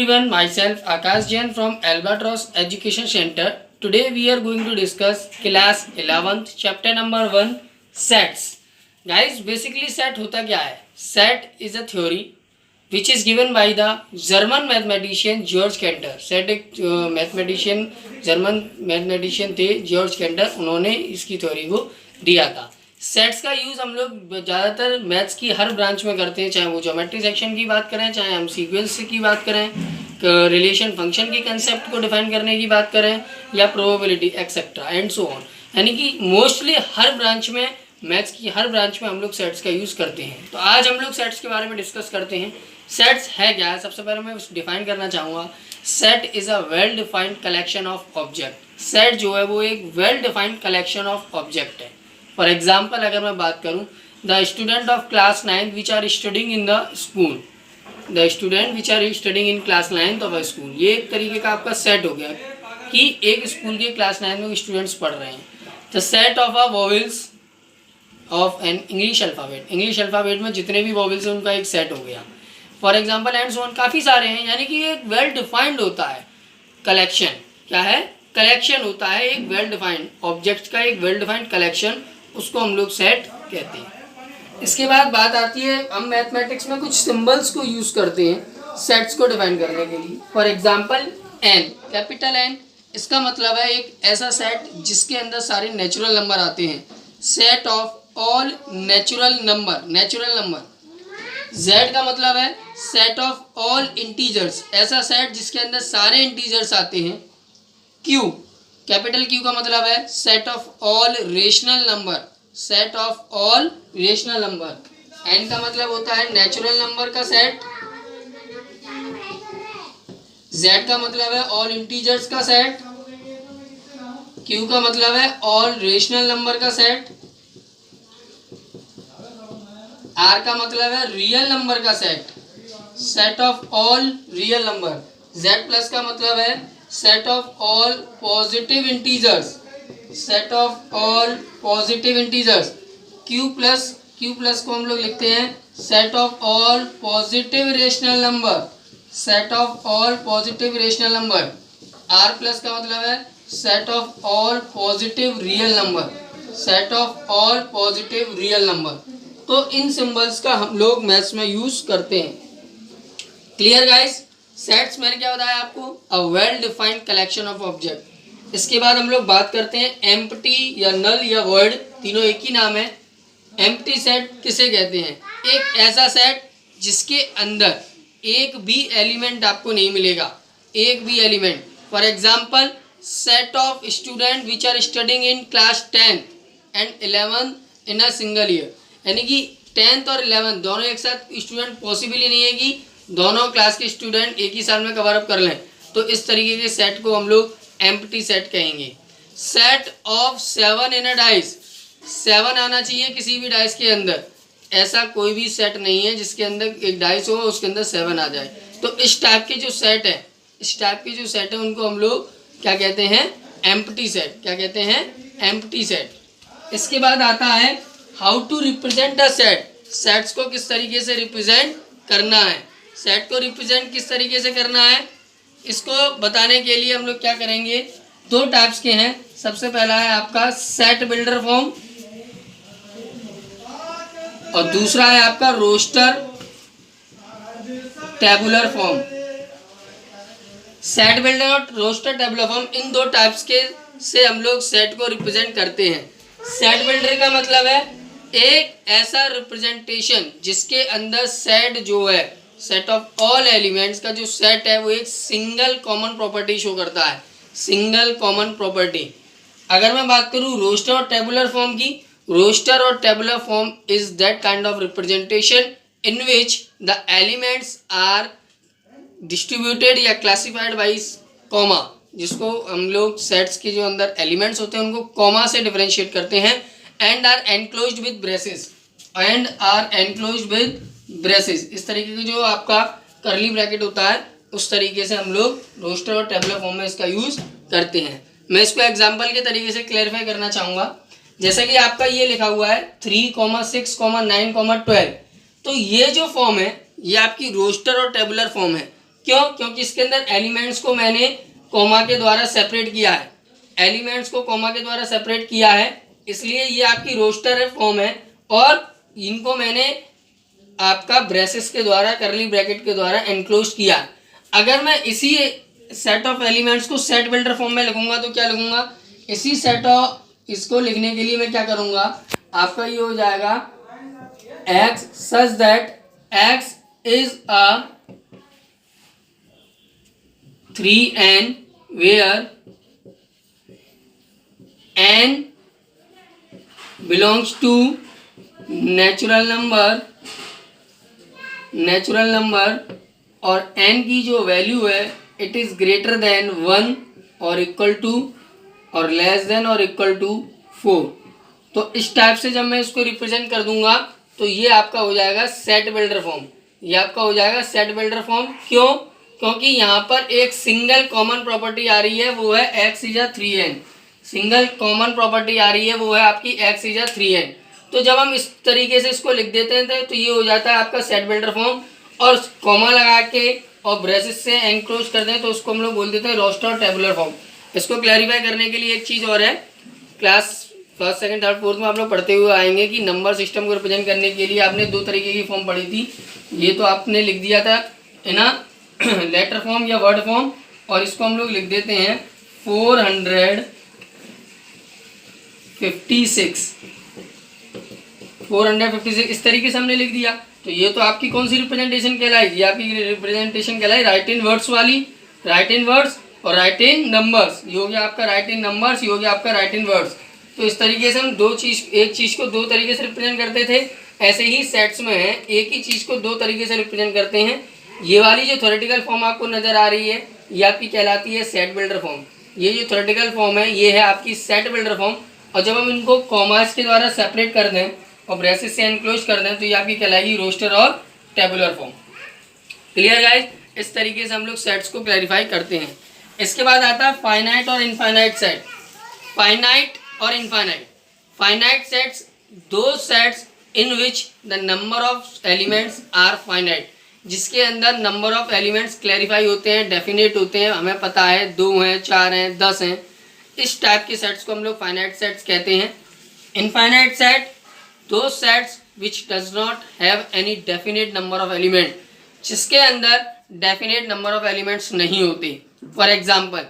Everyone, myself Akash Jain from Albatross Education Center. Today we are going to discuss class 11th chapter number 1 sets. Guys, basically set होता क्या है? Set is a theory which is given by the German mathematician George Cantor. Set एक mathematician German mathematician थे George Cantor, उन्होंने इसकी theory को दिया था। सेट्स का यूज़ हम लोग ज़्यादातर मैथ्स की हर ब्रांच में करते हैं, चाहे वो ज्योमेट्री सेक्शन की बात करें, चाहे हम सीक्वेंस की बात करें, रिलेशन फंक्शन के कंसेप्ट को डिफाइन करने की बात करें, या probability etcetera and so on. यानी कि मोस्टली हर ब्रांच में, मैथ्स की हर ब्रांच में हम लोग सेट्स का यूज़ करते हैं। तो आज हम लोग सेट्स के बारे में डिस्कस करते हैं। सेट्स है क्या है? सबसे पहले मैं डिफाइन करना चाहूँगा। Set is a well defined collection of object. Set जो है वो एक well defined collection of object है। फॉर एग्जाम्पल अगर मैं बात करूँ, the student of class 9 which are studying in the school, the student which are studying in class 9 of a school, ये एक तरीके का आपका सेट हो गया कि एक स्कूल के क्लास 9 में स्टूडेंट्स पढ़ रहे हैं। The set of a vowels of an English alphabet, English alphabet में जितने भी वॉवेल्स हैं उनका एक सेट हो गया। For example and so on, काफ़ी सारे हैं। यानी कि एक वेल डिफाइंड होता है कलेक्शन। क्या है? कलेक्शन होता है एक वेल डिफाइंड ऑब्जेक्ट्स का, एक वेल डिफाइंड कलेक्शन, उसको हम लोग सेट कहते हैं। इसके बाद बात आती है, हम मैथमेटिक्स में कुछ सिंबल्स को यूज़ करते हैं सेट्स को डिफाइन करने के लिए। For example N, capital N, इसका मतलब है एक ऐसा सेट जिसके अंदर सारे नेचुरल नंबर आते हैं। Set of all natural number, natural number. Z का मतलब है सेट ऑफ ऑल इंटीजर्स, ऐसा सेट जिसके अंदर सारे इंटीजर्स आते हैं। क्यू, कैपिटल क्यू का मतलब है set of all rational number, set of all rational number. N का मतलब होता है नेचुरल नंबर का सेट। जेड का मतलब है ऑल इंटीजर्स का सेट। क्यू का मतलब है ऑल रेशनल नंबर का सेट। आर का मतलब है रियल नंबर का set, set of all real number. Z plus का मतलब है set of all positive integers, set of all positive integers. Q plus को हम लोग लिखते हैं set of all positive rational number, set of all positive rational number. R plus का मतलब है set of all positive real number, set of all positive real number. तो इन सिंबल्स का हम लोग मैथ्स में यूज करते हैं। Clear guys? सेट्स मैंने क्या बताया आपको? अ well defined collection of object. इसके बाद हम लोग बात करते हैं एम्प्टी या नल या वॉइड, तीनों एक ही नाम है। एम्प्टी सेट किसे कहते हैं? एक ऐसा सेट जिसके अंदर एक भी एलिमेंट आपको नहीं मिलेगा, एक भी element. For example set of student which are studying in class 10 and 11 in a single year. यानी कि 10th और 11th दोनों एक साथ स्टूडेंट पॉसिबल ही नहीं है कि दोनों क्लास के स्टूडेंट एक ही साल में कवर अप कर लें। तो इस तरीके के सेट को हम लोग एम्प्टी सेट कहेंगे। Set of 7 in a dice, 7 आना चाहिए किसी भी डाइस के अंदर। ऐसा कोई भी सेट नहीं है जिसके अंदर एक डाइस हो उसके अंदर 7 आ जाए। तो इस टाइप के जो सेट है, इस टाइप के जो सेट है उनको हम लोग क्या कहते हैं? Empty set. क्या कहते हैं? Empty set. इसके बाद आता है how to represent a set. Sets को किस तरीके से रिप्रेजेंट करना है, सेट को रिप्रेजेंट किस तरीके से करना है, इसको बताने के लिए हम लोग क्या करेंगे? दो टाइप्स के हैं। सबसे पहला है आपका सेट बिल्डर फॉर्म और दूसरा है आपका roster tabular form. Set builder और रोस्टर टेबुलर फॉर्म, इन दो टाइप्स के से हम लोग सेट को रिप्रेजेंट करते हैं। सेट बिल्डर का मतलब है एक ऐसा रिप्रेजेंटेशन जिसके अंदर सेट जो है, सेट ऑफ ऑल एलिमेंट्स का जो सेट है वो एक सिंगल कॉमन प्रॉपर्टी शो करता है, सिंगल कॉमन प्रॉपर्टी। अगर मैं बात करूँ रोस्टर और टेबुलर फॉर्म की, रोस्टर और tabular form is that kind of representation in which the elements are distributed या क्लासिफाइड बाई कॉमा, जिसको हम लोग सेट्स के जो अंदर एलिमेंट्स होते हैं उनको कॉमा से डिफरेंशिएट करते हैं। And are enclosed with braces, and are enclosed with braces. इस तरीके की जो आपका करली ब्रैकेट होता है उस तरीके से हम लोग रोस्टर और टेबुलर फॉर्म में इसका यूज़ करते हैं। मैं इसको एग्जांपल के तरीके से क्लैरिफाई करना चाहूँगा। जैसे कि आपका ये लिखा हुआ है 3, 6, 9, 12, तो ये जो फॉर्म है ये आपकी रोस्टर और टेबुलर फॉर्म है। क्यों? क्योंकि इसके अंदर एलिमेंट्स को मैंने कॉमा के द्वारा सेपरेट किया है, एलिमेंट्स को कॉमा के द्वारा सेपरेट किया है, इसलिए ये आपकी रोस्टर फॉर्म है। और इनको मैंने आपका ब्रेसेस के द्वारा, करली ब्रैकेट के द्वारा एनक्लोज किया। अगर मैं इसी सेट ऑफ एलिमेंट्स को सेट बिल्डर फॉर्म में लिखूंगा तो क्या लिखूंगा? इसी सेट ऑफ, इसको लिखने के लिए मैं क्या करूंगा, आपका ये हो जाएगा x such that x is a 3n where n belongs to natural number और n की जो वैल्यू है इट इज ग्रेटर देन 1 और इक्वल टू और लेस देन और इक्वल टू 4। तो इस टाइप से जब मैं इसको रिप्रेजेंट कर दूंगा तो ये आपका हो जाएगा सेट बिल्डर फॉर्म। ये आपका हो जाएगा सेट बिल्डर फॉर्म। क्यों? क्योंकि यहाँ पर एक सिंगल कॉमन प्रॉपर्टी आ रही है, वो है x is 3n। Single common property आ रही है, वो है आपकी x इज 3n। तो जब हम इस तरीके से इसको लिख देते हैं तो ये हो जाता है आपका सेट बिल्डर फॉर्म। और कॉमा लगा के और ब्रेसेस से एनक्लोज कर दें तो उसको हम लोग बोल देते हैं रोस्टर टेबुलर फॉर्म। इसको क्लैरिफाई करने के लिए एक चीज़ और है, class first second third fourth में आप लोग पढ़ते हुए आएंगे कि नंबर सिस्टम को रिप्रेजेंट करने के लिए आपने दो तरीके की फॉर्म पढ़ी थी। ये तो आपने लिख दिया था है ना, लेटर फॉर्म या वर्ड फॉर्म, और इसको हम लोग लिख देते हैं 456 इस तरीके से हमने लिख दिया। तो ये तो आपकी कौन सी रिप्रेजेंटेशन कहलाई? ये आपकी रिप्रेजेंटेशन कहलाई राइट इन वर्ड्स वाली, राइट इन वर्ड्स और राइट इन नंबर्स। ये हो गया आपका राइट इन नंबर्स, ये हो गया आपका राइट इन वर्ड्स। तो इस तरीके से हम एक चीज़ को दो तरीके से रिप्रेजेंट करते थे। ऐसे ही सेट्स में है, एक ही चीज़ को दो तरीके से रिप्रेजेंट करते हैं। ये वाली जो थ्योरेटिकल फॉर्म आपको नज़र आ रही है ये आपकी कहलाती है सेट बिल्डर फॉर्म। ये जो थ्योरेटिकल फॉर्म है ये है आपकी सेट बिल्डर फॉर्म। और जब हम इनको कॉमास के द्वारा सेपरेट कर दें और ब्रेसेस से एनक्लोज कर दें तो ये आपकी कहलाएगी रोस्टर और टेबुलर फॉर्म। Clear guys? इस तरीके से हम लोग सेट्स को क्लैरिफाई करते हैं। इसके बाद आता है फाइनाइट और इनफाइनाइट सेट। फाइनाइट और infinite. Finite sets those sets in which the number of elements are finite, जिसके अंदर नंबर ऑफ एलिमेंट्स क्लैरिफाई होते हैं, डेफिनेट होते हैं, हमें पता है 2 हैं, 4 हैं, 10 हैं। इस टाइप के सेट्स को हम लोग फाइनाइट सेट्स कहते हैं। इनफाइनाइट सेट दो sets which does not have any definite number of element, जिसके अंदर डेफिनेट नंबर ऑफ एलिमेंट्स नहीं होते। For example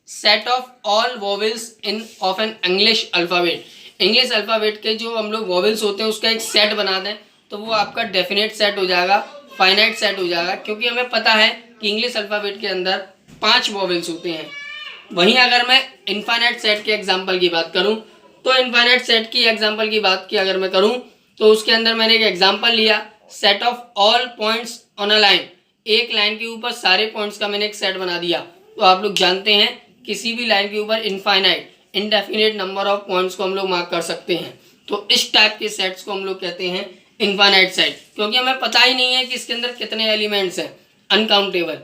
set of all vowels in of an English alphabet. English alphabet के जो हम लोग वोवेल्स होते हैं उसका एक सेट बना दें तो वो आपका डेफिनेट सेट हो जाएगा, फाइनाइट सेट हो जाएगा। क्योंकि हमें पता है कि इंग्लिश अल्फ़ाबेट के अंदर 5 वोवेल्स होते हैं। वहीं अगर मैं इनफाइनाइट सेट के एग्जाम्पल की बात करूं तो इनफाइनाइट सेट की एग्जाम्पल की बात की अगर मैं करूं तो उसके अंदर मैंने एक एग्जाम्पल लिया, set of all points on a line. एक लाइन के ऊपर सारे पॉइंट्स का मैंने एक सेट बना दिया। तो आप लोग जानते हैं किसी भी लाइन के ऊपर infinite indefinite number of points को हम लोग मार्क कर सकते हैं। तो इस टाइप के सेट्स को हम लोग कहते हैं इनफाइनाइट सेट, क्योंकि हमें पता ही नहीं है कि इसके अंदर कितने एलिमेंट्स हैं, अनकाउंटेबल।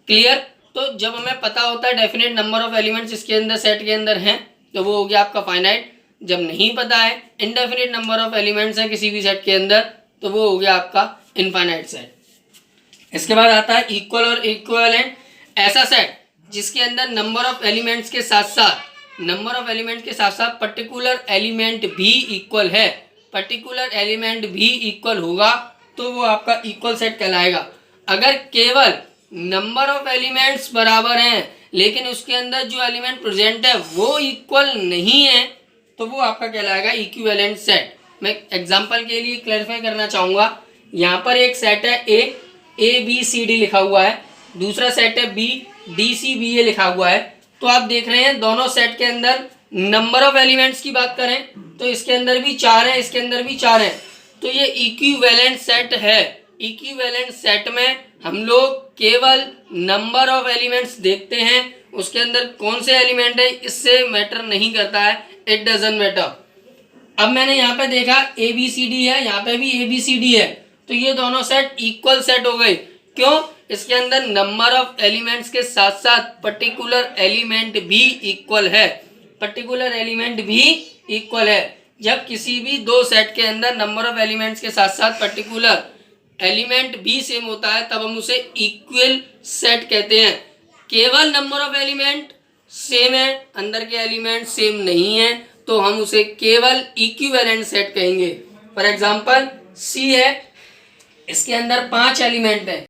क्लियर? तो जब हमें पता होता है डेफिनेट नंबर ऑफ एलिमेंट्स इसके अंदर सेट के अंदर हैं तो वो हो गया आपका फाइनाइट। जब नहीं पता है, इनडेफिनेट नंबर ऑफ एलिमेंट्स हैं किसी भी सेट के अंदर, तो वो हो गया आपका इनफाइनाइट सेट। इसके बाद आता है इक्वल और इक्विवेलेंट। ऐसा सेट जिसके अंदर नंबर ऑफ एलिमेंट्स के साथ साथ पर्टिकुलर एलिमेंट भी इक्वल है, पर्टिकुलर एलिमेंट भी इक्वल होगा तो वो आपका इक्वल सेट कहलाएगा। अगर केवल नंबर ऑफ एलिमेंट्स बराबर हैं लेकिन उसके अंदर जो एलिमेंट प्रेजेंट है वो इक्वल नहीं है तो वो आपका कहलाएगा इक्विवेलेंट सेट। मैं एग्जांपल के लिए क्लैरिफाई करना चाहूँगा। यहाँ पर एक सेट है ए बी सी डी लिखा हुआ है, दूसरा सेट है बी डी सी बी ए लिखा हुआ है। तो आप देख रहे हैं दोनों सेट के अंदर नंबर ऑफ एलिमेंट्स की बात करें तो इसके अंदर भी 4 हैं, इसके अंदर भी 4 हैं। तो ये इक्विवेलेंट सेट है। इक्विवेलेंट सेट में हम लोग केवल नंबर ऑफ एलिमेंट्स देखते हैं, उसके अंदर कौन से एलिमेंट है इससे मैटर नहीं करता है, इट डजंट मैटर। अब मैंने यहाँ पे देखा ए बी सी डी है, यहाँ पे भी ए बी सी डी है, तो ये दोनों सेट इक्वल सेट हो गए। क्यों? इसके अंदर नंबर ऑफ एलिमेंट्स के साथ साथ पर्टिकुलर एलिमेंट भी इक्वल है, पर्टिकुलर एलिमेंट भी इक्वल है। जब किसी भी दो सेट के अंदर नंबर ऑफ एलिमेंट्स के साथ साथ पर्टिकुलर एलिमेंट भी सेम होता है तब हम उसे इक्वल सेट कहते हैं। केवल नंबर ऑफ एलिमेंट सेम है, अंदर के एलिमेंट सेम नहीं है, तो हम उसे केवल इक्विवेलेंट सेट कहेंगे। फॉर एग्जांपल सी है, इसके अंदर 5 एलिमेंट है,